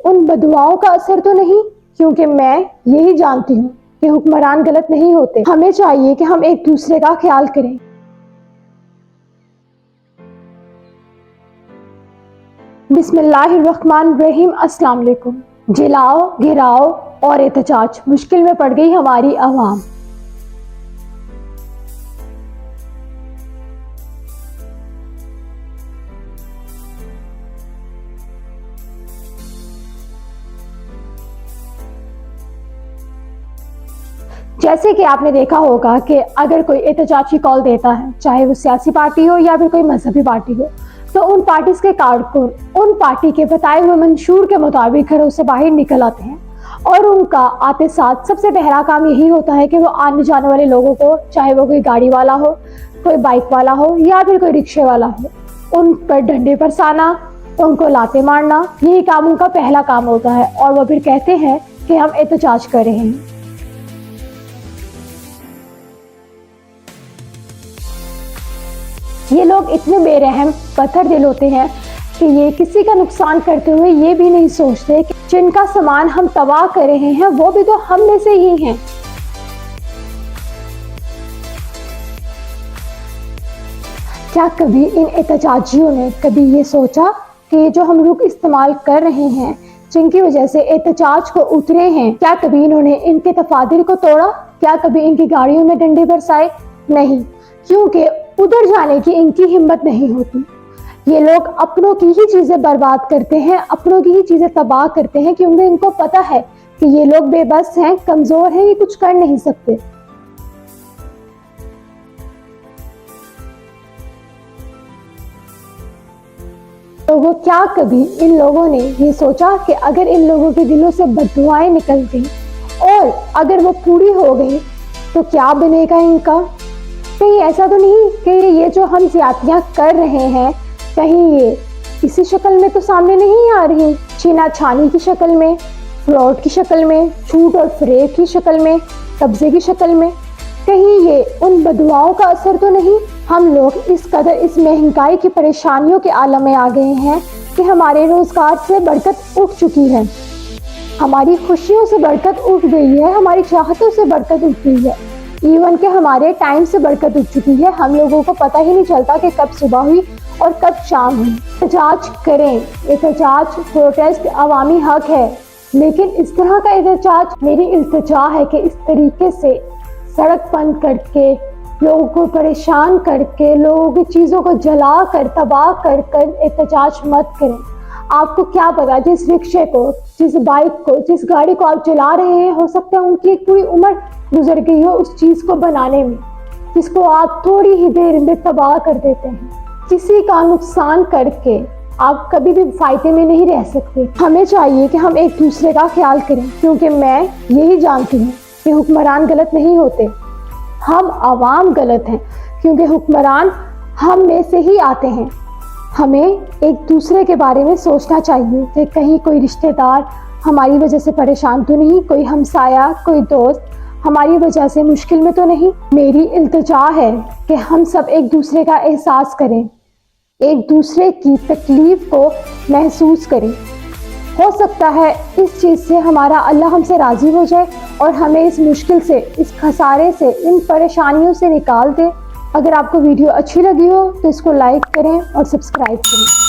उन बदुआओं का असर तो नहीं, क्योंकि मैं यही जानती हूँ कि हुक्मरान गलत नहीं होते। हमें चाहिए कि हम एक दूसरे का ख्याल करें। बिस्मिल्लाहिर्रहमानिर्रहीम। अस्सलाम वालेकुम। जलाओ, घिराओ और एहतजाज, मुश्किल में पड़ गई हमारी आवाम। जैसे कि आपने देखा होगा कि अगर कोई एहतजाजी कॉल देता है, चाहे वो सियासी पार्टी हो या फिर कोई मजहबी पार्टी हो, तो उन पार्टीज के कारकुन उन पार्टी के बताए हुए मंशूर के मुताबिक घरों से बाहर निकल आते हैं और उनका आते साथ सबसे पहला काम यही होता है कि वो आने जाने वाले लोगों को, चाहे वो कोई गाड़ी वाला हो, कोई बाइक वाला हो या फिर कोई रिक्शे वाला हो, उन पर डंडे बरसाना, उनको लाते मारना, यही काम उनका पहला काम होता है। और वो फिर कहते हैं कि हम एहतजाज कर रहे हैं। ये लोग इतने बेरहम पत्थर दिल होते हैं कि ये किसी का नुकसान करते हुए ये भी नहीं सोचते कि जिनका सामान हम तबाह कर रहे हैं वो भी तो हम में से ही हैं। क्या कभी इन एहतजाजियों ने कभी ये सोचा कि जो हम रुख इस्तेमाल कर रहे हैं, जिनकी वजह से एहतजाज को उतरे हैं, क्या कभी इन्होंने इनके तफादिल को तोड़ा? क्या कभी इनकी गाड़ियों में डंडे बरसाए? नहीं, क्योंकि उधर जाने की इनकी हिम्मत नहीं होती। ये लोग अपनों की ही चीजें बर्बाद करते हैं, अपनों की ही चीजें तबाह करते हैं, क्योंकि इनको पता है कि ये लोग बेबस हैं, कमजोर हैं, ये कुछ कर नहीं सकते। तो वो क्या कभी इन लोगों ने ये सोचा कि अगर इन लोगों के दिलों से बददुआएं निकल गई और अगर वो पूरी हो गई तो क्या बनेगा इनका? कहीं ऐसा तो नहीं कि ये जो हम ज्यादतियां कर रहे हैं, कहीं ये इसी शक्ल में तो सामने नहीं आ रही, छीना छानी की शक्ल में, फ्रॉड की शक्ल में, झूठ और फरेब की शक्ल में, कब्जे की शक्ल में? कहीं ये उन बदुआओं का असर तो नहीं? हम लोग इस कदर इस महंगाई की परेशानियों के आलम में आ गए हैं कि हमारे रोजगार से बरकत उठ चुकी है, हमारी खुशियों से बरकत उठ गई है, हमारी चाहतों से बरकत उठ गई है, इवन के हमारे टाइम से बरकत उठ चुकी है। हम लोगों को पता ही नहीं चलता कि कब सुबह हुई और कब शाम हुई। एहतजाज करें, एहतजाज प्रोटेस्ट अवामी हक है, लेकिन इस तरह का एहतजाज, मेरी इल्तिजा है कि इस तरीके से सड़क बंद करके, लोगों को परेशान करके, लोगों की चीज़ों को जला कर, तबाह कर एहतजाज मत करें। आपको क्या पता, जिस रिक्शे को, जिस बाइक को, जिस गाड़ी को आप चला रहे हैं, हो सकता है उनकी एक पूरी उम्र गुजर गई हो उस चीज़ को बनाने में, जिसको आप थोड़ी ही देर में तबाह कर देते हैं। किसी का नुकसान करके आप कभी भी फायदे में नहीं रह सकते। हमें चाहिए कि हम एक दूसरे का ख्याल करें, क्योंकि मैं यही जानती हूँ कि हुक्मरान गलत नहीं होते, हम आवाम गलत हैं, क्योंकि हुक्मरान हम में से ही आते हैं। हमें एक दूसरे के बारे में सोचना चाहिए कि कहीं कोई रिश्तेदार हमारी वजह से परेशान तो नहीं, कोई हमसाया, कोई दोस्त हमारी वजह से मुश्किल में तो नहीं। मेरी इल्तिजा है कि हम सब एक दूसरे का एहसास करें, एक दूसरे की तकलीफ को महसूस करें। हो सकता है इस चीज़ से हमारा अल्लाह हमसे राज़ी हो जाए और हमें इस मुश्किल से, इस खसारे से, इन परेशानियों से निकाल दे। अगर आपको वीडियो अच्छी लगी हो तो इसको लाइक करें और सब्सक्राइब करें।